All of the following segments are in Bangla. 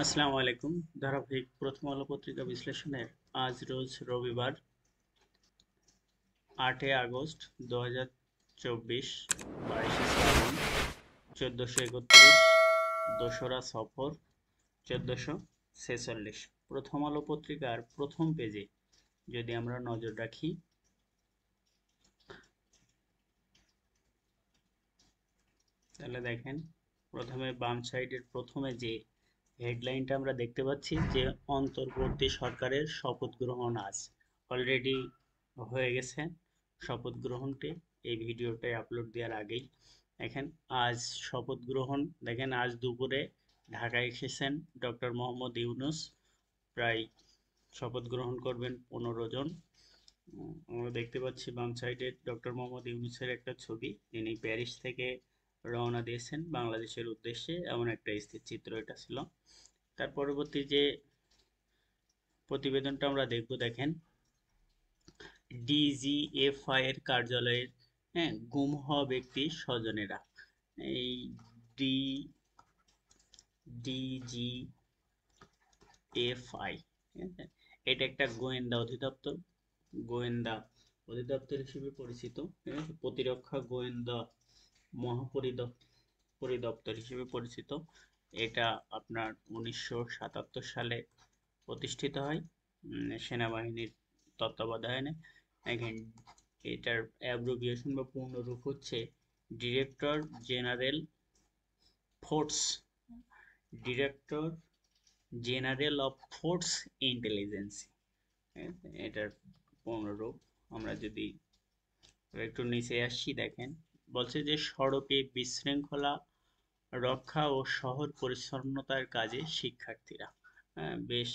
আসসালামু আলাইকুম। ধারাবাহিক প্রথম আলো পত্রিকা বিশ্লেষণের আজ রোজ রবিবার 8 আগস্ট 2024, 22 শ্রাবণ, 1431, দোসরা সফর, 1446। প্রথম আলো পত্রিকার প্রথম পেজে যদি আমরা নজর রাখি, তাহলে দেখেন প্রথমে বাম সাইডের প্রথমে যে হেডলাইনটা আমরা দেখতে পাচ্ছি যে অন্তর্বর্তী সরকারের শপথ গ্রহণ আজ অলরেডি হয়ে গেছে। শপথ গ্রহণটি এই ভিডিওটাই আপলোড দেওয়ার আগেই দেখেন আজ শপথ গ্রহণ। দেখেন আজ দুপুরে ঢাকায় এসেছেন ডক্টর মোহাম্মদ ইউনূস। প্রায় শপথ গ্রহণ করবেন 15 জন। আমরা দেখতে পাচ্ছি বাম সাইডে ডক্টর মোহাম্মদ ইউনূসের একটা ছবি। তিনি প্যারিস থেকে রওনা দিয়েছেন বাংলাদেশের উদ্দেশ্যে, এমন একটা স্থিরচিত্র এটা ছিল। তার পরবর্তী যে প্রতিবেদনটা আমরা দেখব, দেখেন ডিজিএফআই এর কার্যালয়ের গুম হওয়া ব্যক্তির স্বজনেরা। এই ডি ডিজিএফআই, এটা একটা গোয়েন্দা অধিদপ্তর। গোয়েন্দা অধিদপ্তর হিসেবে পরিচিত, ঠিক আছে? প্রতিরক্ষা গোয়েন্দা মহাপরিদপ্তর হিসেবে পরিচিত। এটা আপনার 1977 সালে প্রতিষ্ঠিত হয় সেনাবাহিনীর তত্ত্বাবধানে। এখানে এটার অ্যাব্রিভিয়েশন বা পূর্ণরূপ হচ্ছে director general force, director general of force ইন্টেলিজেন্সি। এটার পূর্ণরূপ আমরা যদি একটু নিচে আসি, দেখেন বলছে যে সড়কে বিশৃঙ্খলা রক্ষা ও শহর পরিচ্ছন্নতার কাজে শিক্ষার্থীরা। বেশ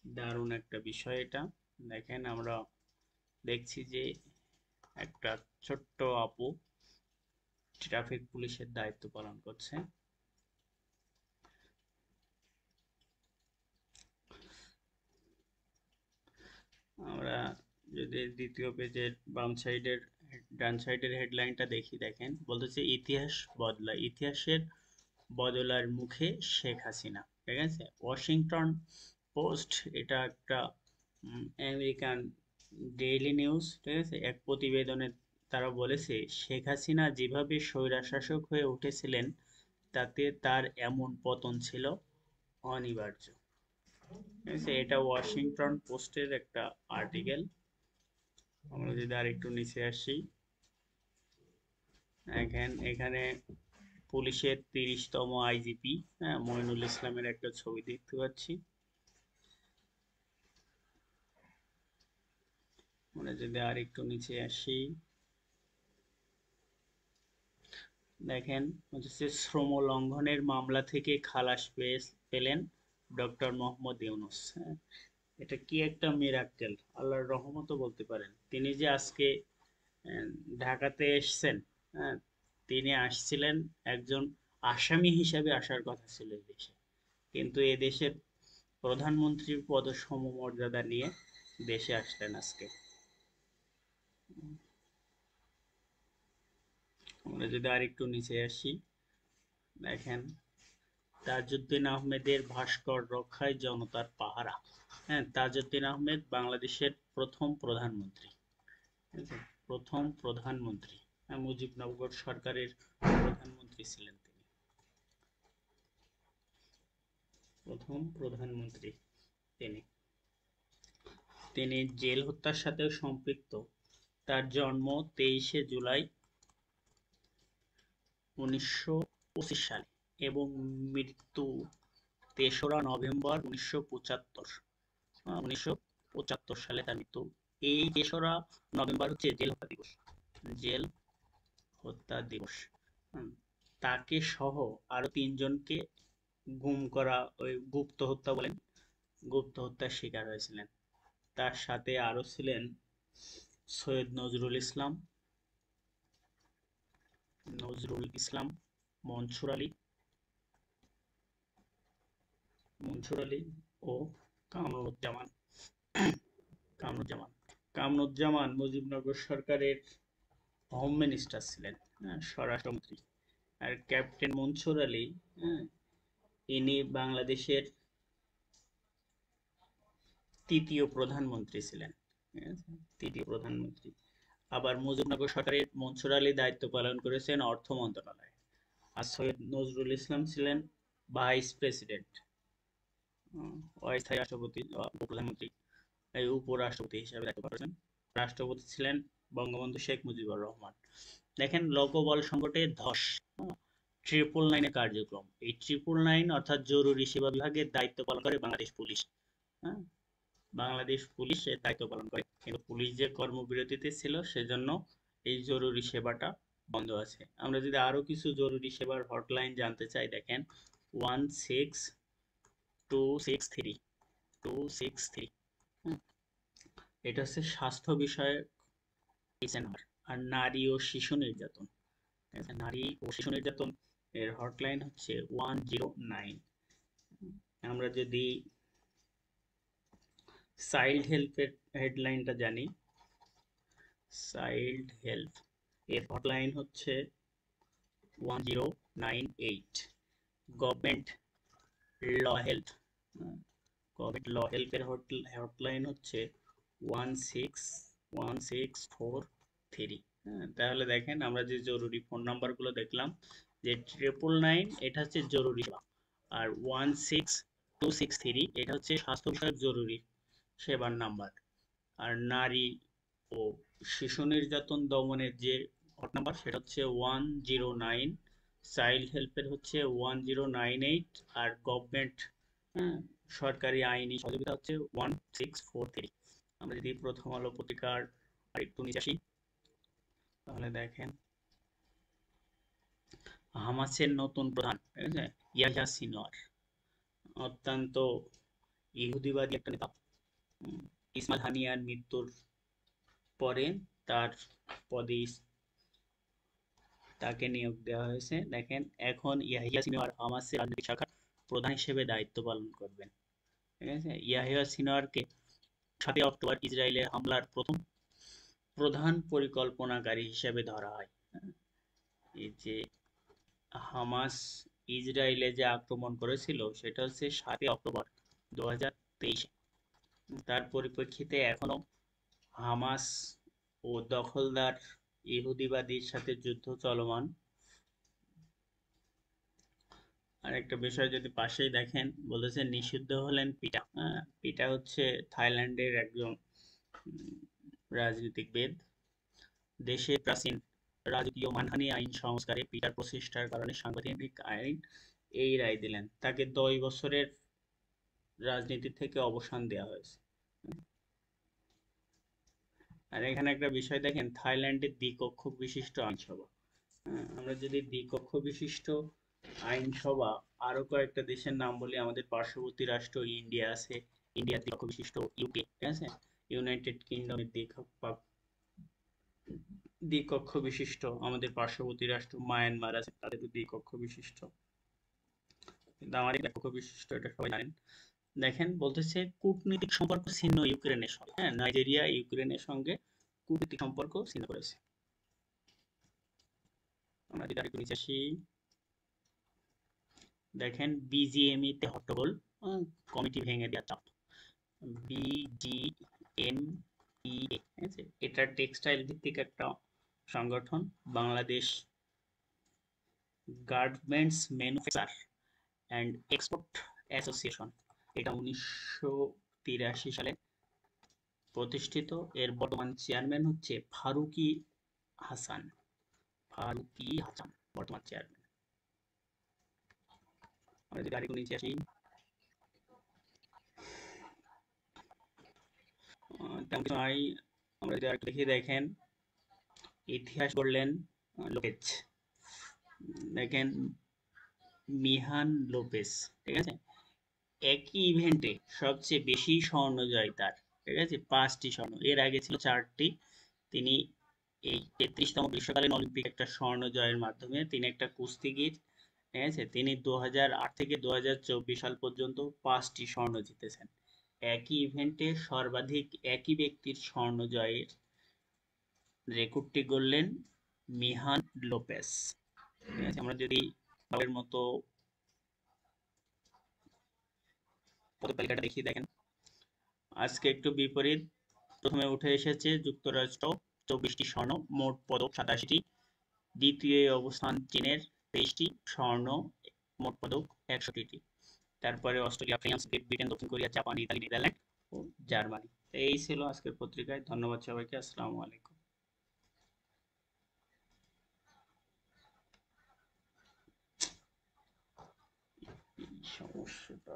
দারুণ একটা বিষয় এটা। দেখেন আমরা দেখছি যে একটা ছোট্ট আপু ট্রাফিক পুলিশের দায়িত্ব পালন করছে। আমরা যদি দ্বিতীয় পেজের বাম সাইডের ডান সাইডের হেডলাইনটা দেখি, দেখেন বলতেছে ইতিহাস বদলায়, ইতিহাসের বদলার মুখে শেখ হাসিনা। ঠিক আছে, ওয়াশিংটন পোস্ট, এটা একটা আমেরিকান ডেইলি নিউজ। ঠিক আছে, এক প্রতিবেদনে তারা বলেছে শেখ হাসিনা যেভাবে স্বৈরশাসক হয়ে উঠেছিলেন তাতে তার এমন পতন ছিল অনিবার্য। ঠিক আছে, এটা ওয়াশিংটন পোস্টের একটা আর্টিকেল। আমরা যদি আর একটু নিচে আসি, এখানে পুলিশের 30তম আইজিপি মইনুল ইসলামের একটা ছবি দেখতে পাচ্ছি। আমরা যদি আর একটু নিচে আসি, দেখেন হচ্ছে শ্রম লঙ্ঘনের মামলা থেকে খালাস পেলেন ডক্টর মোহাম্মদ ইউনূস। এটা কি একটা মিরাক্কেল, আল্লাহর রহমতও বলতে পারেন। তিনি যে আজকে ঢাকাতে এসছেন, হ্যাঁ, তিনি আসছিলেন একজন আসামি হিসাবে আসার কথা ছিল এই দেশে, কিন্তু এ দেশের প্রধানমন্ত্রীর পদ সমমর্যাদা নিয়ে দেশে আসলেন আজকে। আমরা যদি আরেকটু নিচে আসি, দেখেন তাজউদ্দিন আহমেদের ভাস্কর রক্ষায় জনতার পাহারা। হ্যাঁ, তাজউদ্দিন আহমেদ বাংলাদেশের প্রথম প্রধানমন্ত্রী। ঠিক আছে? প্রথম প্রধানমন্ত্রী, মুজিবনগর সরকারের প্রধানমন্ত্রী ছিলেন তিনি, প্রথম প্রধানমন্ত্রী তিনি। তিনি জেল হত্যার সাথেও সম্পৃক্ত। তার জন্ম 23 জুলাই 1925 সালে এবং মৃত্যু 3রা নভেম্বর 1975 সালে তার মৃত্যু। এই 3রা নভেম্বর হচ্ছে জেল হত্যা দিবস। জেল হত্যা দিবস। তাকে সহ আরো 3জনকে গুম করা, ওই গুপ্ত হত্যা বলেন, গুপ্ত হত্যার শিকার হয়েছিলেন। তার সাথে আরো ছিলেন সৈয়দ নজরুল ইসলাম, মনসুর আলী ও কামরুজ্জামান। কামরুজ্জামান কামরুজ্জামান মুজিবনগর সরকারের হোম মিনিস্টার ছিলেন, স্বরাষ্ট্রমন্ত্রী। আর ক্যাপ্টেন মনসুর আলী, হ্যাঁ, ইনি বাংলাদেশের তৃতীয় প্রধানমন্ত্রী ছিলেন। ঠিক আছে? তৃতীয় প্রধানমন্ত্রী। আবার মুজিবনগর সরকারের মনসুর আলী দায়িত্ব পালন করেছেন অর্থ মন্ত্রণালয়ে। আর সৈয়দ নজরুল ইসলাম ছিলেন ভাইস প্রেসিডেন্ট, অস্থায়ী রাষ্ট্রপতি, উপপ্রধানমন্ত্রী, এই উপরাষ্ট্রপতি হিসেবে দায়িত্ব পালন করেছেন। রাষ্ট্রপতি ছিলেন বঙ্গবন্ধু শেখ মুজিবুর রহমান। দেখেন লোকবল সংকটে ধস, ট্রিপল নাইনের কার্যক্রম। এই ট্রিপল নাইন অর্থাৎ জরুরি সেবা বিভাগের দায়িত্ব পালন করে বাংলাদেশ পুলিশ। হ্যাঁ, বাংলাদেশ পুলিশ এর দায়িত্ব পালন করে, কিন্তু পুলিশ যে কর্মবিরতিতে ছিল সেজন্য এই জরুরি সেবাটা বন্ধ আছে। আমরা যদি আরো কিছু জরুরি সেবার হটলাইন জানতে চাই, দেখেন 16263 263। এটা হচ্ছে স্বাস্থ্য বিষয়ক নাম্বার। আর নারী ও শিশু নির্যাতন, নারী ও শিশু নির্যাতন এর হটলাইন হচ্ছে 109। আমরা যদি চাইল্ড হেল্পের হেডলাইনটা জানি, চাইল্ড হেল্প এর হটলাইন হচ্ছে 1098। Government law help, government law হেল্পের হটলাইন হচ্ছে 16163। তাহলে দেখেন আমরা যে জরুরি ফোন নাম্বারগুলো দেখলাম, যে 999 এটা হচ্ছে জরুরি সেবা, আর 16263 এটা হচ্ছে স্বাস্থ্য বিষয়ক জরুরি সেবার নাম্বার। আর নারী ও শিশু নির্যাতন দমনের যে হট নাম্বার সেটা হচ্ছে 109। চাইল্ড হেল্পের হচ্ছে 1098। আর গভর্নমেন্ট, সরকারি আইনি সহযোগিতা হচ্ছে 1643। আমরা যদি প্রথম আলো পত্রিকার আর একটু নিচে আসি, তাহলে দেখেন হামাসের নতুন প্রধান, ঠিক আছে, ইয়াহিয়া সিনওয়ার, অত্যন্ত ইহুদিবাদী একটা নেতা। ইসমাইল হানিয়ার মৃত্যুর পরে তার পদে তাকে নিয়োগ দেওয়া হয়েছে। দেখেন এখন ইয়াহিয়া সিনওয়ার হামাসের রাজনৈতিক শাখার প্রধান হিসেবে দায়িত্ব পালন করবেন। ঠিক আছে, ইয়াহিয়া সিনওয়ারকে 7 অক্টোবর ইসরায়েলের হামলার প্রথম প্রধান পরিকল্পনাকারী হিসেবে ধরা হয়। এই যে হামাস ইসরায়েলে যে আক্রমণ করেছিল সেটা হচ্ছে 7 অক্টোবর 2023। তার পরিপ্রেক্ষিতে এখনো হামাস ও দখলদার ইহুদিবাদীর সাথে যুদ্ধ চলমান। আর একটা বিষয় যদি পাশেই দেখেন, বলেছে নিষিদ্ধ হলেন পিটা। পিটা হচ্ছে থাইল্যান্ডের একজন রাজনীতিবিদ। দেশে প্রাচীন রাজকীয় মানহানি আইন সংস্কারে পিটার প্রচেষ্টার কারণে সাংবিধানিক আইন এই রায় দিলেন, তাকে 10 বছরের রাজনীতি থেকে অবসান দেওয়া হয়েছে। আর এখানে একটা বিষয় দেখেন, থাইল্যান্ডের দ্বিকক্ষ বিশিষ্ট আইনসভা। আমরা যদি দ্বিকক্ষ বিশিষ্ট আইনসভা আরো কয়েকটা দেশের নাম বলি, আমাদের পার্শ্ববর্তী রাষ্ট্র ইন্ডিয়া আছে, ইন্ডিয়ার দ্বিকক্ষ বিশিষ্ট ইউকে, ঠিক আছে, ইউনাইটেড কিংডমের দ্বিকক্ষ বিশিষ্ট আমাদের পার্শ্ববর্তী রাষ্ট্র মায়ানমার আছে, তাদের দ্বিকক্ষ বিশিষ্ট। কিন্তু আমাদের একক বিশিষ্ট, এটা সবাই জানেন। দেখেন বলতেছে কূটনৈতিক সম্পর্ক ছিন্ন ইউক্রেনের সঙ্গে। হ্যাঁ, নাইজেরিয়া ইউক্রেনের সঙ্গে কূটনৈতিক সম্পর্ক ছিন্ন করেছে। আমরা যদি আরেকটু নিচে আসি, দেখেন বিজিএমই তে হট্টগোল, কমিটি ভেঙে দেওয়া চাপ। বিজিএমইএ, ঠিক আছে, এটা টেক্সটাইল ভিত্তিক একটা সংগঠন, Bangladesh garments manufacture and export association. এটা 1983 সালে প্রতিষ্ঠিত। এর বর্তমান চেয়ারম্যান হচ্ছে ফারুকি হাসান। ফারুকি হাসান বর্তমান চেয়ারম্যান। আমরা যদি আরেকটু নিচে আসি, তেমন কিছু নাই। আমরা যদি আরেকটু দেখি, দেখেন ইতিহাস গড়লেন লোপেজ। দেখেন মিহান লোপেজ, ঠিক আছে, একই ইভেন্টে সবচেয়ে বেশি স্বর্ণ জয় তার, ঠিক আছে, 5টি স্বর্ণ। এর আগে ছিল 4টি। তিনি এই 33তম গ্রীষ্মকালীন অলিম্পিক একটা স্বর্ণ জয়ের মাধ্যমে তিনি একটা কুস্তিগির। ঠিক আছে, তিনি 2008 থেকে 2024 সাল পর্যন্ত 5টি স্বর্ণ জিতেছেন। একই ইভেন্টে সর্বাধিক একই ব্যক্তির স্বর্ণ জয়ের রেকর্ডটি গড়লেন মিহান লোপেজ। ঠিক আছে, আমরা যদি বাবের মতো পদক তালিকাটা দেখিয়ে দেখেন। আজকে একটু বিপরীত, প্রথমে উঠে এসেছে যুক্তরাষ্ট্র 24টি স্বর্ণ, মোট পদক 87টি। দ্বিতীয় অবস্থান চীনের 23টি স্বর্ণ, মোট পদক 61টি। তারপরে অস্ট্রেলিয়া, ফ্রান্স, গ্রেট ব্রিটেন, দক্ষিণ কোরিয়া, জাপান, ইতালি, নেদারল্যান্ড ও জার্মানি। এই ছিল আজকের পত্রিকায়। ধন্যবাদ সবাইকে। আসসালামু আলাইকুম। এই সমস্যাটা